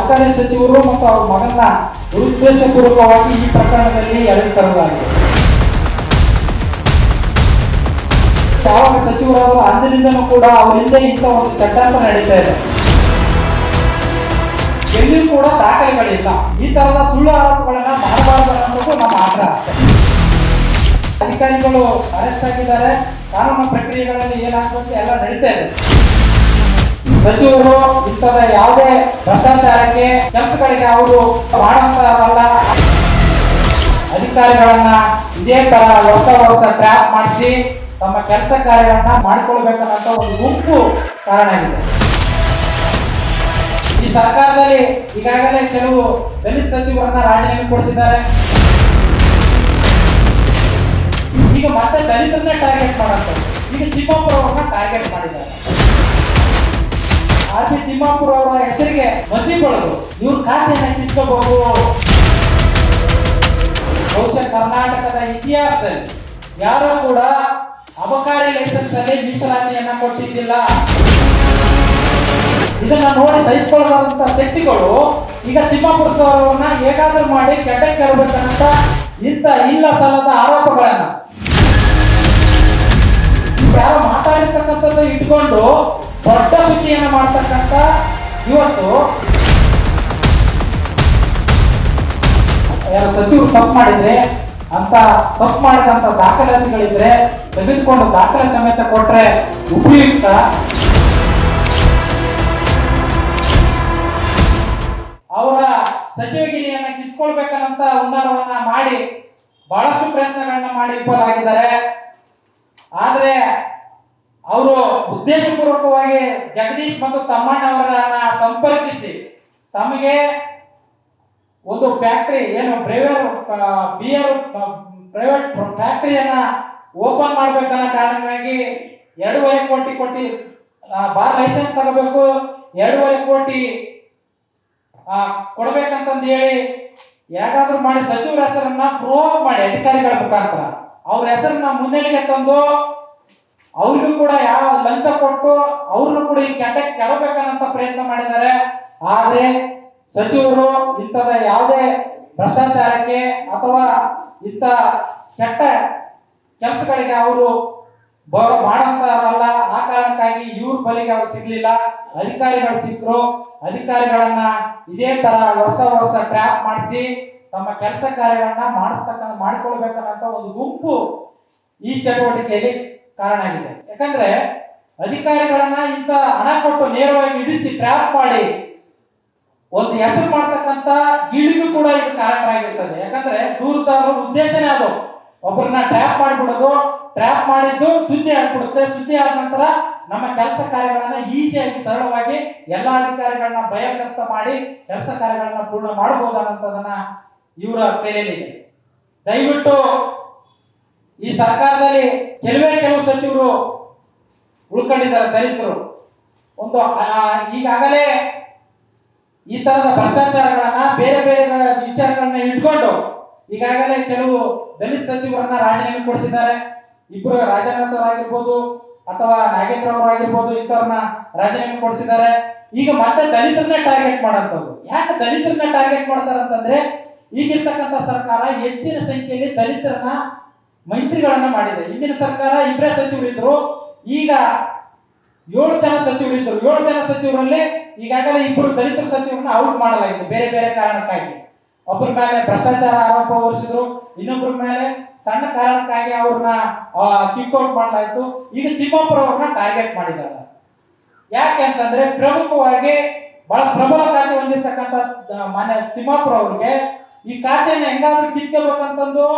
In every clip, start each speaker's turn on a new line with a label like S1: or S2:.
S1: ಅಬಕಾರಿ ಸಚಿವರು ಮತ್ತು ಅವರ ಮಗನ ಉದ್ದೇಶಪೂರ್ವಕವಾಗಿ ಈ ಪ್ರಕರಣದಲ್ಲಿ ಎಳೆದು ತರಲಾಗಿದೆ. ಯಾವಾಗ ಸಚಿವರಾದ ಅಂದಿನಿಂದಲೂ ಕೂಡ ಅವರಿಂದ ಇಂಥ ಒಂದು ಷಡ್ಯಂತ್ರ ನಡೀತಾ ಇದೆ. ಎಲ್ಲಿಯೂ ಕೂಡ ದಾಖಲೆಗಳಿಲ್ಲ. ಈ ತರದ ಸುಳ್ಳು ಆರೋಪಗಳನ್ನ ಮಾಡಬಾರದು ಅನ್ನೋದು ನಮ್ಮ ಆಗ್ರಹ. ಅಧಿಕಾರಿಗಳು ಅರೆಸ್ಟ್ ಆಗಿದ್ದಾರೆ. ಕಾನೂನು ಪ್ರಕ್ರಿಯೆಗಳಲ್ಲಿ ಏನಾಗಬೇಕು ಎಲ್ಲ ನಡೀತಾ ಇದೆ. ಸಚಿವರು ಇಂಥದ ಯಾವುದೇ ಭ್ರಷ್ಟಾಚಾರಕ್ಕೆ ಕೆಲಸಗಳಿಗೆ ಅವರು ಮಾಡುವಂತವರಲ್ಲ. ಅಧಿಕಾರಿಗಳನ್ನ ಇದೇ ತರ ವರ್ಷ ಟ್ರ್ಯಾಪ್ ಮಾಡಿಸಿ ತಮ್ಮ ಕೆಲಸ ಕಾರ್ಯಗಳನ್ನ ಮಾಡಿಕೊಳ್ಬೇಕನ್ನೋ ಒಂದು ಗುಂಪು ಕಾರಣ ಆಗಿದೆ. ಈ ಸರ್ಕಾರದಲ್ಲಿ ಈಗಾಗಲೇ ಕೆಲವು ದಲಿತ ಸಚಿವರನ್ನ ರಾಜೀನಾಮೆ ಕೊಡಿಸಿದ್ದಾರೆ. ಈಗ ಮತ್ತೆ ದಲಿತರನ್ನೇ ಟಾರ್ಗೆಟ್ ಮಾಡುತ್ತಾರೆ. ಈಗ ತಿಮ್ಮಾಪುರ ಅವರನ್ನ ಟಾರ್ಗೆಟ್ ಮಾಡಿದ್ದಾರೆ. ಆರ್ಪಿ ತಿಮ್ಮಾಪುರ ಅವರ ಹೆಸರಿಗೆ ಮಸಿಗೊಳ್ಳೋದು, ಇವ್ರ ಖಾತೆಯನ್ನ ಕಿತ್ಕೋಬಹುದು. ಬಹುಶಃ ಕರ್ನಾಟಕದ ಇತಿಹಾಸದಲ್ಲಿ ಯಾರು ಕೂಡ ಅಬಕಾರಿ ಲೈಸೆನ್ಸ್ ಅಲ್ಲಿ ಮೀಸಲಾತಿಯನ್ನ ಕೊಟ್ಟಿದ್ದಿಲ್ಲ. ಇದನ್ನ ನೋಡಿ ಸಹಿಸಿಕೊಳ್ಳದಂತ ಶಕ್ತಿಗಳು ಈಗ ತಿಮ್ಮಾಪುರ ಅವರನ್ನ ಹೇಗಾದ್ರೂ ಮಾಡಿ ಕೆಟ್ಟಕ್ಕೆ ತರಬೇಕಂತ ಇಂಥ ಇಲ್ಲ ಸಲ್ಲದ ಆರೋಪಗಳನ್ನ ಯಾರು ಮಾತಾಡಿರ್ತಕ್ಕಂಥದ್ದು ಇಟ್ಕೊಂಡು ದೊಡ್ಡ ಸುದ್ದಿಯನ್ನು ಮಾಡ್ತಕ್ಕಂಥ ಇವತ್ತು ಯಾರು ಸಚಿವರು ತಪ್ಪು ಮಾಡಿದ್ರೆ ಅಂತ ತಪ್ಪು ಮಾಡಿದಂತ ದಾಖಲಾತಿಗಳಿದ್ರೆ ತೆಗೆದುಕೊಂಡು ದಾಖಲೆ ಸಮೇತ ಕೊಟ್ರೆ ಉಪಯುಕ್ತ. ಅವರ ಸಚಿವಗಿರಿಯನ್ನ ಕಿತ್ಕೊಳ್ಬೇಕನ್ನಂತ ಹುನ್ನಾರವನ್ನ ಮಾಡಿ ಬಹಳಷ್ಟು ಪ್ರಯತ್ನಗಳನ್ನ ಮಾಡಿ ವಿಫಲರಾಗಿದ್ದಾರೆ. ಆದ್ರೆ ಅವರು ಉದ್ದೇಶಪೂರ್ವಕವಾಗಿ ಜಗದೀಶ್ ಮತ್ತು ತಮ್ಮಣ್ಣವರನ್ನ ಸಂಪರ್ಕಿಸಿ ತಮಗೆ ಒಂದು ಫ್ಯಾಕ್ಟರಿ ಏನು ಬಿಯರ್ ಪ್ರೈವೇಟ್ ಫ್ಯಾಕ್ಟರಿಯನ್ನ ಓಪನ್ ಮಾಡ್ಬೇಕನ್ನೋ ಕಾರಣಕ್ಕಾಗಿ 2.5 ಕೋಟಿ ಕೊಟ್ಟು ಬಾರ್ ಲೈಸೆನ್ಸ್ ತಗೋಬೇಕು, 2.5 ಕೋಟಿ ಕೊಡ್ಬೇಕಂತಂದು ಹೇಳಿ ಯಾಕಾದ್ರೂ ಮಾಡಿ ಸಚಿವರ ಹೆಸರನ್ನ ಪ್ರೂವ್ ಮಾಡಿ ಅಧಿಕಾರಿಗಳ ಮುಖಾಂತರ ಅವ್ರ ಹೆಸರನ್ನ ಮುನ್ನೆಲೆಗೆ ತಂದು ಅವ್ರಿಗೂ ಕೂಡ ಯಾವ ಲಂಚ ಕೊಟ್ಟು ಅವ್ರನ್ನು ಕೂಡ ಈ ಕೆಟ್ಟಕ್ಕೆ ಕೆಳಬೇಕನ್ನಂತ ಪ್ರಯತ್ನ ಮಾಡಿದ್ದಾರೆ. ಆದ್ರೆ ಸಚಿವರು ಇಂಥದ ಯಾವುದೇ ಭ್ರಷ್ಟಾಚಾರಕ್ಕೆ ಅಥವಾ ಇಂಥ ಕೆಟ್ಟ ಕೆಲಸಗಳಿಗೆ ಅವರು ಮಾಡಂತಾರಲ್ಲ. ಆ ಕಾರಣಕ್ಕಾಗಿ ಇವ್ರ ಬಲಿಗೆ ಅವ್ರು ಸಿಗ್ಲಿಲ್ಲ, ಅಧಿಕಾರಿಗಳು ಸಿಕ್ಕರು. ಅಧಿಕಾರಿಗಳನ್ನ ಇದೇ ತರ ವರ್ಷ ಟ್ರ್ಯಾಪ್ ಮಾಡಿಸಿ ತಮ್ಮ ಕೆಲಸ ಕಾರ್ಯಗಳನ್ನ ಮಾಡಿಕೊಳ್ಬೇಕನ್ನಂತ ಒಂದು ಗುಂಪು ಈ ಚಟುವಟಿಕೆಯಲ್ಲಿ ಕಾರಣ ಆಗಿದೆ. ಯಾಕಂದ್ರೆ ಅಧಿಕಾರಿಗಳನ್ನ ಇಂಥ ಹಣ ಕೊಟ್ಟು ನೇರವಾಗಿ ಇಡಿಸಿ ಟ್ರ್ಯಾಪ್ ಮಾಡಿ ಒಂದು ಹೆಸರು ಮಾಡ್ತಕ್ಕಂಥ ಗಿಳಿಗೂ ಕೂಡ ಇದು ಕಾರಣವಾಗಿರ್ತದೆ. ಯಾಕಂದ್ರೆ ದೂರದವರ ಉದ್ದೇಶನೇ ಅದು, ಒಬ್ಬರನ್ನ ಟ್ರ್ಯಾಪ್ ಮಾಡಿಬಿಡೋದು. ಟ್ರ್ಯಾಪ್ ಮಾಡಿದ್ದು ಸುದ್ದಿ ಆಗ್ಬಿಡುತ್ತೆ. ಸುದ್ದಿ ಆದ ನಂತರ ನಮ್ಮ ಕೆಲಸ ಕಾರ್ಯಗಳನ್ನ ಈಸಿಯಾಗಿ ಸರಳವಾಗಿ ಎಲ್ಲಾ ಅಧಿಕಾರಿಗಳನ್ನ ಭಯಗ್ರಸ್ತ ಮಾಡಿ ಕೆಲಸ ಕಾರ್ಯಗಳನ್ನ ಪೂರ್ಣ ಮಾಡಬಹುದು ಅನ್ನೋದನ್ನ ಇವರ ಕೈಯಲ್ಲಿ. ದಯವಿಟ್ಟು ಈ ಸರ್ಕಾರದಲ್ಲಿ ಕೆಲವು ಸಚಿವರು ಉಳ್ಕೊಂಡಿದ್ದಾರೆ. ದಲಿತರು ಒಂದು ಈಗಾಗಲೇ ಈ ತರದ ಭ್ರಷ್ಟಾಚಾರಗಳನ್ನ ಬೇರೆ ವಿಚಾರಗಳನ್ನ ಇಟ್ಕೊಂಡು ಈಗಾಗಲೇ ಕೆಲವು ದಲಿತ ಸಚಿವರನ್ನ ರಾಜೀನಾಮೆ ಕೊಡಿಸಿದ್ದಾರೆ. ಇಬ್ಬರು ರಾಜನಾಥ್ ಸರ್ ಆಗಿರ್ಬೋದು ಅಥವಾ ನಾಗೇಂದ್ರ ಅವರು ಆಗಿರ್ಬೋದು, ಇಂಥವ್ರನ್ನ ರಾಜೀನಾಮೆ ಕೊಡಿಸಿದ್ದಾರೆ. ಈಗ ಮತ್ತೆ ದಲಿತರನ್ನೇ ಟಾರ್ಗೆಟ್ ಮಾಡೋಂಥದ್ದು. ಯಾಕೆ ದಲಿತರನ್ನ ಟಾರ್ಗೆಟ್ ಮಾಡ್ತಾರೆ ಅಂತಂದ್ರೆ ಈಗಿರ್ತಕ್ಕಂಥ ಸರ್ಕಾರ ಹೆಚ್ಚಿನ ಸಂಖ್ಯೆಯಲ್ಲಿ ದಲಿತರನ್ನ ಮಂತ್ರಿಗಳನ್ನ ಮಾಡಿದೆ. ಹಿಂದಿನ ಸರ್ಕಾರ 2 ಸಚಿವರು ಇದ್ರು, ಈಗ 7 ಜನ ಸಚಿವರು ಇದ್ರು. 7 ಜನ ಸಚಿವರಲ್ಲಿ ಈಗಾಗಲೇ 2 ದಲಿತರ ಸಚಿವರನ್ನ ಔಟ್ ಮಾಡಲಾಗಿದೆ ಬೇರೆ ಕಾರಣಕ್ಕಾಗಿ. ಒಬ್ಬರ ಮೇಲೆ ಭ್ರಷ್ಟಾಚಾರ ಆರೋಪ ಹೊರಿಸಿದ್ರು, ಇನ್ನೊಬ್ಬರ ಮೇಲೆ ಸಣ್ಣ ಕಾರಣಕ್ಕಾಗಿ ಅವ್ರನ್ನ ಕಿಕ್ಔಟ್ ಮಾಡಲಾಯಿತು. ಈಗ ತಿಮ್ಮಾಪುರ ಅವ್ರನ್ನ ಟಾರ್ಗೆಟ್ ಮಾಡಿದ್ದಾರೆ. ಯಾಕೆ ಅಂತಂದ್ರೆ ಪ್ರಮುಖವಾಗಿ ಬಹಳ ಪ್ರಬಲ ಖಾತೆ ಹೊಂದಿರತಕ್ಕಂಥ ಮಾನ್ಯ ತಿಮ್ಮಾಪುರ ಅವ್ರಿಗೆ ಈ ಖಾತೆಯನ್ನು ಹೆಂಗಾದ್ರೂ ಕಿತ್ಕೋಬೇಕಂತಂದು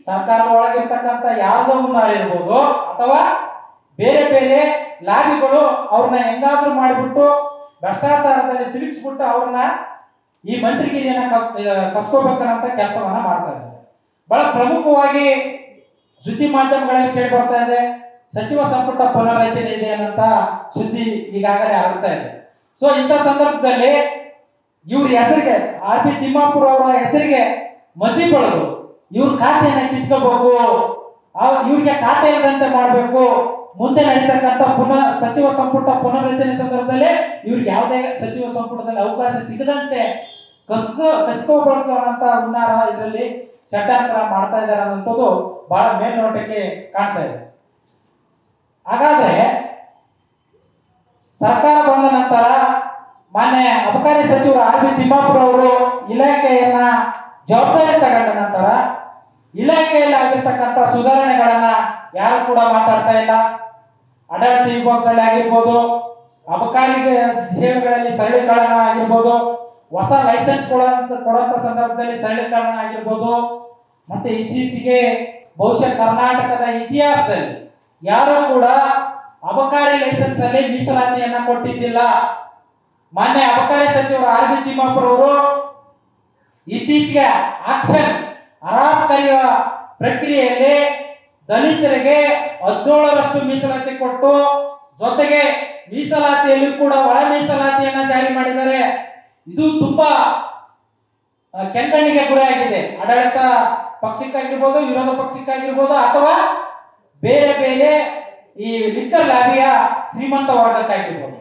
S1: ಸರ್ಕಾರದ ಒಳಗಿರ್ತಕ್ಕಂಥ ಯಾವುದೋ ಇರ್ಬೋದು ಅಥವಾ ಬೇರೆ ಲಾಬಿಗಳು ಅವ್ರನ್ನ ಹೆಂಗಾದ್ರೂ ಮಾಡಿಬಿಟ್ಟು ಭ್ರಷ್ಟಾಚಾರದಲ್ಲಿ ಸಿಲುಕಿಸ್ಬಿಟ್ಟು ಅವ್ರನ್ನ ಈ ಮಂತ್ರಿಗಿರಿಯನ್ನ ಕಸ್ಕೋಬೇಕನ್ನಂತ ಕೆಲಸವನ್ನ ಮಾಡ್ತಾ ಇದ್ದಾರೆ. ಬಹಳ ಪ್ರಮುಖವಾಗಿ ಸುದ್ದಿ ಮಾಧ್ಯಮಗಳಲ್ಲಿ ಕೇಳಿ ಬರ್ತಾ ಇದೆ, ಸಚಿವ ಸಂಪುಟ ಪುನರ್ರಚನೆ ಇದೆ ಅನ್ನಂತ ಸುದ್ದಿ ಈಗಾಗಲೇ ಆಗುತ್ತಾ ಇದೆ. ಸೊ ಇಂಥ ಸಂದರ್ಭದಲ್ಲಿ ಇವ್ರ ಹೆಸರಿಗೆ ಆರ್ಪಿ ತಿಮ್ಮಾಪುರ ಅವರ ಹೆಸರಿಗೆ ಮಸಿ ಬಳಿದು ಇವ್ರ ಖಾತೆಯನ್ನ ಕಿತ್ಕೋಬೇಕು, ಇವ್ರಿಗೆ ಖಾತೆ ಇಲ್ಲದಂತೆ ಮಾಡಬೇಕು. ಮುಂದೆ ನಡೀತಕ್ಕಂಥ ಸಚಿವ ಸಂಪುಟ ಪುನರ್ರಚನೆ ಸಂದರ್ಭದಲ್ಲಿ ಇವ್ರಿಗೆ ಯಾವುದೇ ಸಚಿವ ಸಂಪುಟದಲ್ಲಿ ಅವಕಾಶ ಸಿಗದಂತೆ ಕಸ್ಕೋಬಳ್ಕೊಳ್ಳುವಂತ ಹುನ್ನಾರ ಇದರಲ್ಲಿ ಷಡ್ಯಂತ್ರ ಮಾಡ್ತಾ ಇದ್ದಾರೆ ಅನ್ನೋಂಥದ್ದು ಬಹಳ ಮೇಲ್ನೋಟಕ್ಕೆ ಕಾಣ್ತಾ ಇದೆ. ಹಾಗಾದ್ರೆ ಸರ್ಕಾರ ಬಂದ ನಂತರ ಮಾನ್ಯ ಅಬಕಾರಿ ಸಚಿವರು ಆರ್.ಬಿ. ತಿಮ್ಮಾಪುರ ಅವರು ಇಲಾಖೆಯನ್ನ ಜವಾಬ್ದಾರಿ ತಗೊಂಡ ನಂತರ ಇಲಾಖೆಯಲ್ಲಿ ಆಗಿರ್ತಕ್ಕಂಥ ಸುಧಾರಣೆಗಳನ್ನ ಯಾರು ಕೂಡ ಮಾತಾಡ್ತಾ ಇಲ್ಲ. ಆಡಳಿತ ವಿಭಾಗದಲ್ಲಿ ಆಗಿರ್ಬೋದು, ಅಬಕಾರಿ ಸೇವೆಗಳಲ್ಲಿ ಸರಳೀಕರಣ ಆಗಿರ್ಬೋದು, ಹೊಸ ಲೈಸೆನ್ಸ್ ಕೊಡುವಂತ ಸಂದರ್ಭದಲ್ಲಿ ಸರಳೀಕರಣ ಆಗಿರ್ಬೋದು, ಮತ್ತೆ ಇತ್ತೀಚೆಗೆ ಬಹುಶಃ ಕರ್ನಾಟಕದ ಇತಿಹಾಸದಲ್ಲಿ ಯಾರು ಕೂಡ ಅಬಕಾರಿ ಲೈಸೆನ್ಸ್ ಅಲ್ಲಿ ಮೀಸಲಾತಿಯನ್ನ ಕೊಟ್ಟಿದ್ದಿಲ್ಲ. ಮಾನ್ಯ ಅಬಕಾರಿ ಸಚಿವರು ಆರ್.ಬಿ. ತಿಮ್ಮಾಪುರ ಅವರು ಇತ್ತೀಚೆಗೆ ಆಕ್ಷನ್ ಅರಾಜಕೀಯ ಪ್ರಕ್ರಿಯೆಯಲ್ಲಿ ದಲಿತರಿಗೆ 17% ಮೀಸಲಾತಿ ಕೊಟ್ಟು ಜೊತೆಗೆ ಮೀಸಲಾತಿಯಲ್ಲಿ ಕೂಡ ಒಳ ಮೀಸಲಾತಿಯನ್ನ ಜಾರಿ ಮಾಡಿದ್ದಾರೆ. ಇದು ತುಂಬಾ ಕೆಂಗಣ್ಣಿಗೆ ಗುರಿಯಾಗಿದೆ. ಆಡಳಿತ ಪಕ್ಷಕ್ಕಾಗಿರ್ಬೋದು, ವಿರೋಧ ಪಕ್ಷಕ್ಕಾಗಿರ್ಬೋದು, ಅಥವಾ ಬೇರೆ ಬೇರೆ ಈ ಲಿಕ್ಕರ್ ಲಾಬಿಯ ಶ್ರೀಮಂತ ವರ್ಗಕ್ಕಾಗಿರ್ಬೋದು.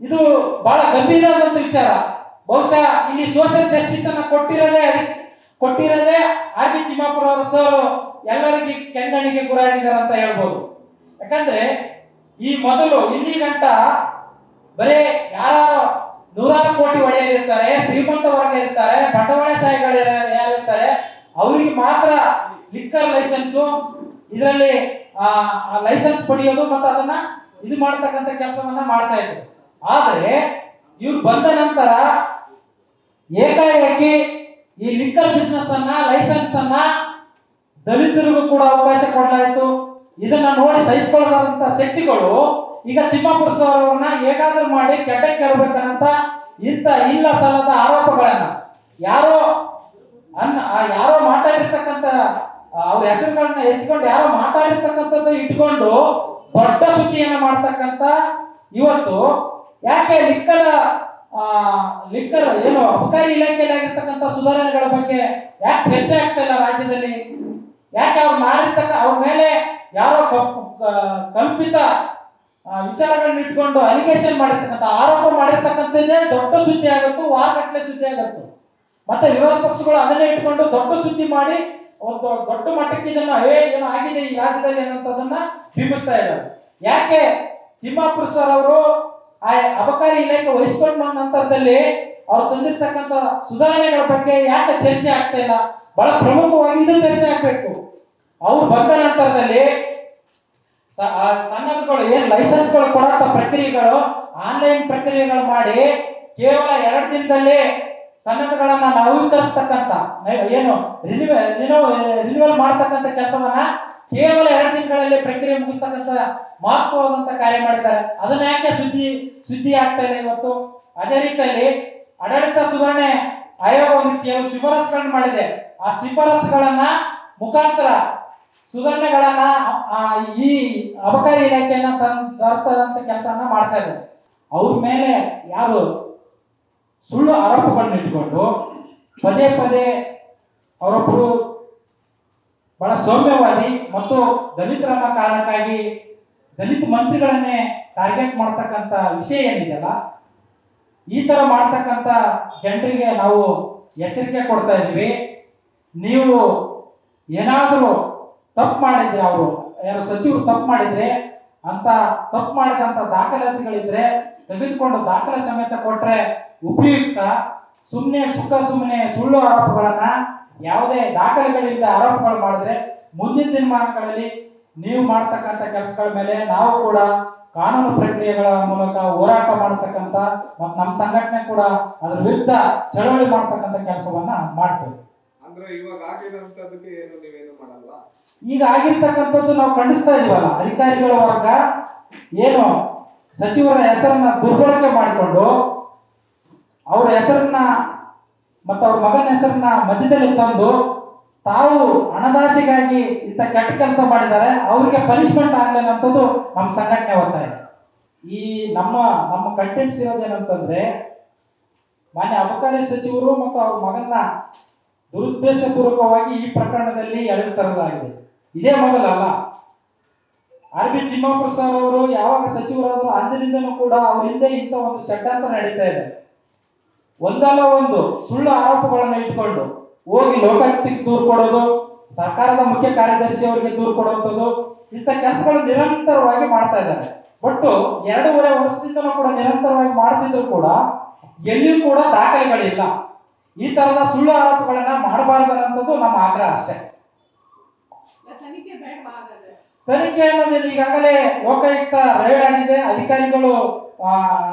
S1: ಇದು ಬಹಳ ಗಂಭೀರವಾದಂತ ವಿಚಾರ. ಬಹುಶಃ ಇಲ್ಲಿ ಸೋಷಿಯಲ್ ಜಸ್ಟಿಸ್ ಅನ್ನ ಕೊಟ್ಟಿರೋದೇ ಆರ್.ಬಿ. ತಿಮ್ಮಾಪುರ ಅವರು ಸರ್ ಎಲ್ಲರಿಗೆ ಕೆಂಗಣ್ಣಿಗೆ ಗುರಾಗಿದ್ದಾರೆ ಅಂತ ಹೇಳ್ಬೋದು. ಯಾಕಂದ್ರೆ ಈ ಮೊದಲು ಇಲ್ಲಿ ಗಂಟ ಬರೇ ಯಾರು 100 ಕೋಟಿ ಒಡೆಯರಿರ್ತಾರೆ, ಶ್ರೀಮಂತ ವರ್ಗ ಇರ್ತಾರೆ, ಬಂಡವಾಳಶಾಹಿಗಳು ಯಾರಿರ್ತಾರೆ, ಅವರಿಗೆ ಮಾತ್ರ ಲಿಕ್ಕರ್ ಲೈಸೆನ್ಸ್, ಇದರಲ್ಲಿ ಲೈಸೆನ್ಸ್ ಪಡೆಯೋದು ಮತ್ತೆ ಅದನ್ನ ಇದು ಮಾಡತಕ್ಕಂಥ ಕೆಲಸವನ್ನ ಮಾಡ್ತಾ ಇದ್ರು. ಆದ್ರೆ ಇವ್ರು ಬಂದ ನಂತರ ಏಕಾಏಕಿ ಈ ಲಿಕ್ಕರ್ ಬಿಸ್ನೆಸ್ ಅನ್ನ ಲೈಸೆನ್ಸ್ ಅನ್ನ ದಲಿತರಿಗೂ ಕೂಡ ಅವಕಾಶ ಕೊಡಲಾಯಿತು. ಇದನ್ನ ನೋಡಿ ಸಹಿಸಿಕೊಳ್ಳದಂತ ಶಕ್ತಿಗಳು ಈಗ ತಿಮ್ಮಾಪುರ ಸರ್ ಅವರನ್ನ ಹೇಗಾದ್ರೂ ಮಾಡಿ ಕೆಟ್ಟಕ್ಕೆ ಕೇಳಬೇಕಂತ ಇಂಥ ಇಲ್ಲ ಸಲ್ಲದ ಆರೋಪಗಳನ್ನ ಯಾರೋ ಮಾತಾಡಿರ್ತಕ್ಕಂಥ ಅವ್ರ ಹೆಸರುಗಳನ್ನ ಎತ್ಕೊಂಡು ಯಾರೋ ಮಾತಾಡಿರ್ತಕ್ಕಂಥದ್ದು ಇಟ್ಕೊಂಡು ದೊಡ್ಡ ಸುದ್ದಿಯನ್ನ ಮಾಡ್ತಕ್ಕಂಥ ಇವತ್ತು ಯಾಕೆ ಲಿಕ್ಕರ್ ಏನು ಅಬಕಾರಿ ಇಲಾಖೆಯಲ್ಲಿ ಆಗಿರ್ತಕ್ಕಂಥ ಸುಧಾರಣೆಗಳ ಬಗ್ಗೆ ಯಾಕೆ ಚರ್ಚೆ ಆಗ್ತಾ ಇಲ್ಲ ರಾಜ್ಯದಲ್ಲಿ? ಯಾಕೆ ಅವ್ರ ಮೇಲೆ ಯಾರೋ ಕಲ್ಪಿತ ವಿಚಾರಗಳನ್ನ ಇಟ್ಕೊಂಡು ಅಲಿಗೇಷನ್ ಮಾಡಿರ್ತಕ್ಕಂಥ ಆರೋಪ ಮಾಡಿರ್ತಕ್ಕಂಥದ್ದೇ ದೊಡ್ಡ ಸುದ್ದಿ ಆಗುತ್ತೋ, ವಾರಗಟ್ಟಲೆ ಸುದ್ದಿ ಆಗುತ್ತೋ. ಮತ್ತೆ ವಿರೋಧ ಪಕ್ಷಗಳು ಅದನ್ನೇ ಇಟ್ಕೊಂಡು ದೊಡ್ಡ ಸುದ್ದಿ ಮಾಡಿ ಒಂದು ದೊಡ್ಡ ಮಟ್ಟಕ್ಕೆ ಇದನ್ನ ಏನೋ ಆಗಿದೆ ಈ ರಾಜ್ಯದಲ್ಲಿ ಅನ್ನೋದನ್ನ ಬಿಂಬಿಸ್ತಾ ಇದ್ದಾರೆ. ಯಾಕೆ ತಿಮ್ಮಾಪುರ ಸರ್ ಅವರು ಆ ಅಬಕಾರಿ ಇಲಾಖೆ ವಹಿಸ್ಕೊಂಡ ನಂತರದಲ್ಲಿ ಅವ್ರು ತಂದಿರ್ತಕ್ಕಂಥ ಸುಧಾರಣೆಗಳ ಬಗ್ಗೆ ಯಾಕೆ ಚರ್ಚೆ ಆಗ್ತಾ ಇಲ್ಲ? ಬಹಳ ಪ್ರಮುಖವಾಗಿ ಇದು ಚರ್ಚೆ ಆಗ್ಬೇಕು. ಅವ್ರು ಬಂದ ನಂತರದಲ್ಲಿ ಸನ್ನದಗಳು ಏನ್ ಲೈಸೆನ್ಸ್ಗಳು ಕೊಡಂತ ಪ್ರಕ್ರಿಯೆಗಳು ಆನ್ಲೈನ್ ಪ್ರಕ್ರಿಯೆಗಳು ಮಾಡಿ ಕೇವಲ 2 ದಿನದಲ್ಲಿ ಸನ್ನದಗಳನ್ನ ನವೀಕರಿಸ್ತಕ್ಕಂಥ ಏನು ರಿನ್ಯೂವಲ್ ಮಾಡತಕ್ಕಂಥ ಕೆಲಸವನ್ನ ಕೇವಲ 2 ದಿನಗಳಲ್ಲಿ ಪ್ರಕ್ರಿಯೆ ಮುಗಿಸ್ತಕ್ಕಂಥ ಮಹತ್ವವಾದಂತ ಕಾರ್ಯ ಮಾಡಿದ್ದಾರೆ. ಅದನ್ನ ಯಾಕೆ ಸುದ್ದಿ ಆಗ್ತಾ ಇಲ್ಲ ಇವತ್ತು? ಅದೇ ರೀತಿಯಲ್ಲಿ ಆಡಳಿತ ಸುಧಾರಣೆ ಆಯೋಗ ಒಂದು ಕೆಲವು ಶಿಫಾರಸುಗಳನ್ನ ಮಾಡಿದೆ. ಆ ಶಿಫಾರಸುಗಳನ್ನ ಮುಖಾಂತರ ಸುಧಾರಣೆಗಳನ್ನ ಈ ಅಬಕಾರಿ ಇಲಾಖೆಯನ್ನ ತರ್ತಕ್ಕಂಥ ಕೆಲಸವನ್ನ ಮಾಡ್ತಾ ಇದ್ದಾರೆ. ಅವ್ರ ಮೇಲೆ ಯಾರು ಸುಳ್ಳು ಆರೋಪಗಳನ್ನ ಇಟ್ಕೊಂಡು ಪದೇ ಪದೇ ಅವರೊಬ್ಬರು ಬಹಳ ಸೌಮ್ಯವಾದಿ ಮತ್ತು ದಲಿತರನ್ನ ಕಾರಣಕ್ಕಾಗಿ ದಲಿತ ಮಂತ್ರಿಗಳನ್ನೇ ಟಾರ್ಗೆಟ್ ಮಾಡ್ತಕ್ಕಂಥ ವಿಷಯ ಏನಿದೆಯಲ್ಲ, ಈ ತರ ಮಾಡ್ತಕ್ಕಂಥ ಜನರಿಗೆ ನಾವು ಎಚ್ಚರಿಕೆ ಕೊಡ್ತಾ ಇದೀವಿ. ನೀವು ಏನಾದರೂ ತಪ್ಪು ಮಾಡಿದ್ರೆ, ಅವರು ಯಾರು ಸಚಿವರು ತಪ್ಪು ಮಾಡಿದ್ರೆ, ಅಂತ ತಪ್ಪು ಮಾಡಿದಂತ ದಾಖಲಾತಿಗಳಿದ್ರೆ ತೆಗೆದುಕೊಂಡು ದಾಖಲೆ ಸಮೇತ ಕೊಟ್ರೆ ಉಪಯುಕ್ತ. ಸುಮ್ಮನೆ ಸುಳ್ಳು ಆರೋಪಗಳನ್ನ ಯಾವುದೇ ದಾಖಲೆಗಳಿಲ್ಲದೆ ಆರೋಪಗಳು ಮಾಡಿದ್ರೆ ಮುಂದಿನ ದಿನಮಾನಗಳಲ್ಲಿ ನೀವು ಮಾಡ್ತಕ್ಕಂಥ ಕೆಲಸಗಳ ಮೇಲೆ ನಾವು ಕೂಡ ಕಾನೂನು ಪ್ರಕ್ರಿಯೆಗಳ ಮೂಲಕ ಹೋರಾಟ ಮಾಡತಕ್ಕಂಥ ಮತ್ತು ನಮ್ಮ ಸಂಘಟನೆ ಕೂಡ ಅದರ ವಿರುದ್ಧ ಚಳವಳಿ ಮಾಡತಕ್ಕಂಥ ಕೆಲಸವನ್ನ ಮಾಡ್ತೇವೆ.
S2: ಅಂದ್ರೆ ಇವಾಗ ಆಗಿರೋಂಥದ್ದಕ್ಕೆ ಏನು ನೀವೇನು ಮಾಡಲ್ಲ?
S1: ಈಗ ಆಗಿರ್ತಕ್ಕಂಥದ್ದು ನಾವು ಖಂಡಿಸ್ತಾ ಇದೀವಲ್ಲ, ಅಧಿಕಾರಿಗಳ ವರ್ಗ ಏನು ಸಚಿವರ ಹೆಸರನ್ನ ದುರ್ಬಳಕೆ ಮಾಡಿಕೊಂಡು ಅವ್ರ ಹೆಸರನ್ನ ಮತ್ತು ಅವ್ರ ಮಗನ ಹೆಸರನ್ನ ಮಧ್ಯದಲ್ಲಿ ತಂದು ತಾವು ಹಣದಾಸೆಗಾಗಿ ಇಂಥ ಕೆಟ್ಟ ಕೆಲಸ ಮಾಡಿದ್ದಾರೆ, ಅವ್ರಿಗೆ ಪನಿಷ್ಮೆಂಟ್ ಆಗ್ಲೇನಂತದ್ದು ನಮ್ಮ ಸಂಘಟನೆ ಒತ್ತಾಯ. ಈ ನಮ್ಮ ಕಂಟೆಂಟ್ಸ್ ಇರೋದೇನಂತಂದ್ರೆ, ಮಾನ್ಯ ಅಬಕಾರಿ ಸಚಿವರು ಮತ್ತು ಅವ್ರ ಮಗನ್ನ ದುರುದ್ದೇಶಪೂರ್ವಕವಾಗಿ ಈ ಪ್ರಕರಣದಲ್ಲಿ ಎಳೆದು ತರಲಾಗಿದೆ. ಇದೇ ಮೊದಲಲ್ಲ, ಆರ್ ಬಿ ತಿಮ್ಮಾಪುರ ಸರ್ ಅವರು ಯಾವಾಗ ಸಚಿವರಾದ್ರು ಅಂದಿನಿಂದನೂ ಕೂಡ ಅವ್ರ ಹಿಂದೆ ಇಂಥ ಒಂದು ಷಡ್ಯಂತ್ರ ನಡೀತಾ ಇದೆ. ಒಂದಲ್ಲ ಒಂದು ಸುಳ್ಳು ಆರೋಪಗಳನ್ನು ಇಟ್ಕೊಂಡು ಹೋಗಿ ಲೋಕಾಯುಕ್ತಕ್ಕೆ ದೂರು ಕೊಡೋದು, ಸರ್ಕಾರದ ಮುಖ್ಯ ಕಾರ್ಯದರ್ಶಿ ಅವರಿಗೆ ದೂರು ಕೊಡುವಂಥದ್ದು, ಇಂಥ ಕೆಲಸಗಳು ನಿರಂತರವಾಗಿ ಮಾಡ್ತಾ ಇದ್ದಾರೆ. ಒಟ್ಟು 2.5 ವರ್ಷದಿಂದಲೂ ಕೂಡ ನಿರಂತರವಾಗಿ ಮಾಡ್ತಿದ್ರು ಕೂಡ ಎಲ್ಲಿಯೂ ಕೂಡ ದಾಖಲೆಗಳಿಲ್ಲ. ಈ ತರದ ಸುಳ್ಳು ಆರೋಪಗಳನ್ನ ಮಾಡಬಾರದು ಅನ್ನೋದು ನಮ್ಮ ಆಗ್ರಹ ಅಷ್ಟೇ. ತನಿಖೆ ಅನ್ನೋದು ಈಗಾಗಲೇ ಲೋಕಾಯುಕ್ತ ರೈಡ್ ಆಗಿದೆ, ಅಧಿಕಾರಿಗಳು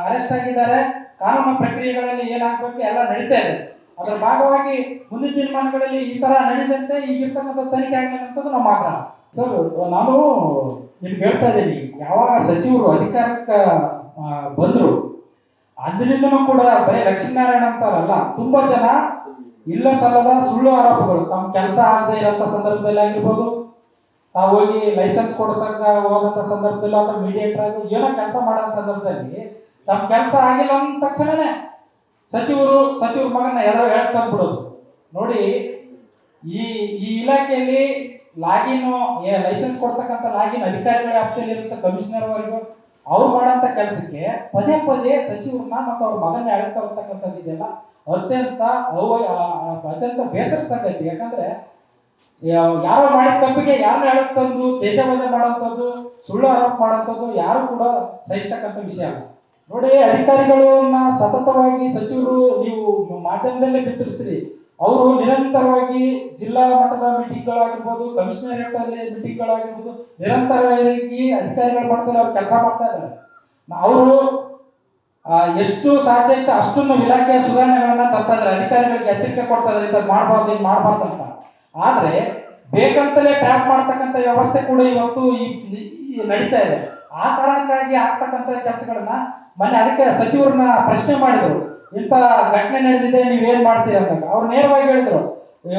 S1: ಅರೆಸ್ಟ್ ಆಗಿದ್ದಾರೆ, ಕಾನೂನು ಪ್ರಕ್ರಿಯೆಗಳಲ್ಲಿ ಏನಾಗಬೇಕು ಎಲ್ಲ ನಡೀತಾ ಇದೆ. ಅದರ ಭಾಗವಾಗಿ ಮುಂದಿನ ದಿನಮಾನಗಳಲ್ಲಿ ಈ ತರ ನಡೆದಂತೆ ಈಗಿರ್ತಕ್ಕಂಥ ತನಿಖೆ ಆಗಲಿ ನಮ್ಮ ಆಗ್ರಹ. ಸರ್, ನಾನು ನಿಮ್ಗೆ ಹೇಳ್ತಾ ಇದ್ದೀನಿ, ಯಾವಾಗ ಸಚಿವರು ಅಧಿಕಾರಕ್ಕೆ ಬಂದ್ರು ಅಂದಿನಿಂದನೂ ಕೂಡ ಬರೀ ಲಕ್ಷ್ಮೀನಾರಾಯಣ ಅಂತಾರಲ್ಲ, ತುಂಬಾ ಜನ ಇಲ್ಲ ಸಲ್ಲದ ಸುಳ್ಳು ಆರೋಪಗಳು ತಮ್ಮ ಕೆಲಸ ಆಗದೆ ಇರೋಂಥ ಸಂದರ್ಭದಲ್ಲಿ ಆಗಿರ್ಬೋದು, ತಾವು ಹೋಗಿ ಲೈಸೆನ್ಸ್ ಕೊಡಿಸಕ ಹೋದಂತ ಸಂದರ್ಭದಲ್ಲಿ ಅಥವಾ ಮೀಡಿಯೇಟರ್ ಆಗಿ ಏನೋ ಕೆಲಸ ಮಾಡೋ ಸಂದರ್ಭದಲ್ಲಿ ತಮ್ಮ ಕೆಲಸ ಆಗಿಲ್ಲ ಅಂದ ತಕ್ಷಣನೇ ಸಚಿವರು ಮಗನ ಯಾರೋ ಹೇಳ್ತಂದ್ಬಿಡೋದು. ನೋಡಿ, ಈ ಇಲಾಖೆಯಲ್ಲಿ ಲಾಗಿನ್ ಲೈಸೆನ್ಸ್ ಕೊಡ್ತಕ್ಕಂಥ ಲಾಗಿನ್ ಅಧಿಕಾರಿಗಳ ವ್ಯಾಪ್ತಿಯಲ್ಲಿ ಇರುತ್ತೆ, ಕಮಿಷನರ್ ವರೆಗೂ ಅವ್ರು ಮಾಡಂತ ಕೆಲಸಕ್ಕೆ ಪದೇ ಪದೇ ಸಚಿವರನ್ನ ಮತ್ತು ಅವ್ರ ಮಗನ ಹೇಳ್ತಾ ಇರ್ತಕ್ಕಂಥದ್ದು ಇದೆಲ್ಲ ಅತ್ಯಂತ ಬೇಸರ ಸಂಗತಿ. ಯಾಕಂದ್ರೆ ಯಾರೋ ಮಾಡಿದ ತಪ್ಪಿಗೆ ಯಾರನ್ನ ಹೇಳುತ್ತಂದು ತೇಜವಧೆ ಮಾಡುವಂಥದ್ದು, ಸುಳ್ಳು ಆರೋಪ ಮಾಡುವಂಥದ್ದು ಯಾರು ಕೂಡ ಸಹಿಸ್ತಕ್ಕಂಥ ವಿಷಯ ಅಲ್ಲ. ನೋಡಿ, ಅಧಿಕಾರಿಗಳನ್ನ ಸತತವಾಗಿ ಸಚಿವರು ನೀವು ಮಾಧ್ಯಮದಲ್ಲೇ ಬಿತ್ತರಿಸ್ತೀರಿ, ಅವರು ನಿರಂತರವಾಗಿ ಜಿಲ್ಲಾ ಮಟ್ಟದ ಮೀಟಿಂಗ್ಗಳಾಗಿರ್ಬೋದು, ಕಮಿಷನರೇಟ್ ಅಲ್ಲಿ ಮೀಟಿಂಗ್ಗಳಾಗಿರ್ಬೋದು, ನಿರಂತರವಾಗಿ ಅಧಿಕಾರಿಗಳ ಮಟ್ಟದಲ್ಲಿ ಅವ್ರು ಕೆಲಸ ಮಾಡ್ತಾ ಇದ್ದಾರೆ. ಅವರು ಎಷ್ಟು ಸಾಧ್ಯ ಇತ್ತು ಅಷ್ಟನ್ನು ಇಲಾಖೆಯ ಸುಧಾರಣೆಗಳನ್ನ ತರ್ತಾ ಇದ್ದಾರೆ, ಅಧಿಕಾರಿಗಳಿಗೆ ಎಚ್ಚರಿಕೆ ಕೊಡ್ತಾ ಇದ್ದಾರೆ, ಇಂಥದ್ದು ಮಾಡಬಾರ್ದು ಅಂತ. ಆದ್ರೆ ಬೇಕಂತಲೇ ಟ್ರ್ಯಾಪ್ ಮಾಡ್ತಕ್ಕಂಥ ವ್ಯವಸ್ಥೆ ಕೂಡ ಇವತ್ತು ನಡೀತಾ ಇದೆ. ಆ ಕಾರಣಕ್ಕಾಗಿ ಆಗ್ತಕ್ಕಂಥ ಕೆಲಸಗಳನ್ನ ಮೊನ್ನೆ ಅದಕ್ಕೆ ಸಚಿವರನ್ನ ಪ್ರಶ್ನೆ ಮಾಡಿದ್ರು, ಇಂಥ ಘಟನೆ ನಡೆದಿದೆ, ನೀವೇನ್ ಮಾಡ್ತೀರಾ ಅಂತ. ಅವ್ರು ನೇರವಾಗಿ ಹೇಳಿದ್ರು,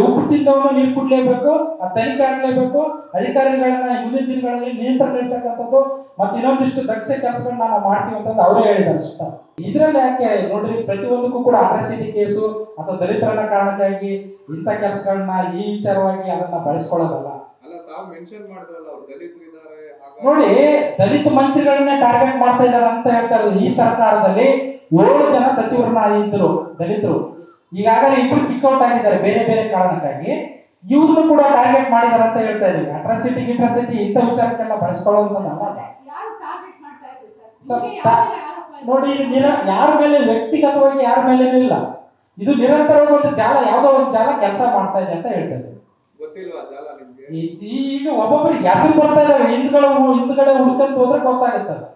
S1: ಉಪ್ಪು ತಿಂದವನು ನೀರು ಕುಡ್ಲೇಬೇಕು, ತನಿಖೆ ಆಗ್ಲೇಬೇಕು, ಅಧಿಕಾರಿಗಳನ್ನ ಮುಂದಿನ ದಿನಗಳಲ್ಲಿ ನಿಯಂತ್ರಣ ಇರ್ತಕ್ಕಂಥದ್ದು ಮತ್ತೆ ಇನ್ನೊಂದಿಷ್ಟು ದಕ್ಷ ಕೆಲಸಗಳನ್ನ ನಾವು ಮಾಡ್ತೀವಿ ಅಂತ ಅವರೇ ಹೇಳಿದ್ದಾರೆ ಅಷ್ಟ. ಇದ್ರಲ್ಲಿ ಯಾಕೆ ನೋಡ್ರಿ, ಪ್ರತಿಯೊಂದಕ್ಕೂ ಕೂಡ ಅಟ್ರಾಸಿಟಿ ಕೇಸು ಅಥವಾ ದಲಿತರನ್ನ ಕಾರಣಕ್ಕಾಗಿ ಇಂಥ ಕೆಲಸಗಳನ್ನ ಈ ವಿಚಾರವಾಗಿ ಅದನ್ನ ಬಳಸ್ಕೊಳ್ಳೋದಲ್ಲ. ನೋಡಿ, ದಲಿತ ಮಂತ್ರಿಗಳನ್ನೇ ಟಾರ್ಗೆಟ್ ಮಾಡ್ತಾ ಇದ್ದಾರೆ ಅಂತ ಹೇಳ್ತಾರೆ. ಈ ಸರ್ಕಾರದಲ್ಲಿ 7 ಜನ ಸಚಿವರನ್ನ ಇದ್ರು ದಲಿತರು, ಈಗಾಗಲೇ 2 ಕಿಕ್ಔಟ್ ಆಗಿದ್ದಾರೆ ಬೇರೆ ಬೇರೆ ಕಾರಣಕ್ಕಾಗಿ. ಇವ್ರನ್ನು ಕೂಡ ಟಾರ್ಗೆಟ್ ಮಾಡಿದಾರೆ ಅಂತ ಹೇಳ್ತಾ ಇದೀವಿ. ಅಟ್ರಾಸಿಟಿ ಇಂಥ ವಿಚಾರಕ್ಕೆಲ್ಲ ಬಳಸ್ಕೊಳ್ಳೋದಲ್ಲ. ನೋಡಿ, ಯಾರ ಮೇಲೆ ವ್ಯಕ್ತಿಗತವಾಗಿ ಯಾರ ಮೇಲೆ ಇಲ್ಲ, ಇದು ನಿರಂತರವಾಗಿ ಒಂದು ಜಾಲ, ಯಾವುದೋ ಒಂದು ಜಾಲ ಕೆಲಸ ಮಾಡ್ತಾ ಇದೆ ಅಂತ ಹೇಳ್ತಾ ಇದ್ದೀವಿ. ಈಗ ಒಬ್ಬೊಬ್ಬರಿಗೆ ಹೆಸರು ಬರ್ತಾ ಇದಾವೆ, ಹಿಂದ್ಗಡೆ ಹುಡ್ಕಂತ ಹೋದ್ರೆ ಗೊತ್ತಾಗುತ್ತೆ.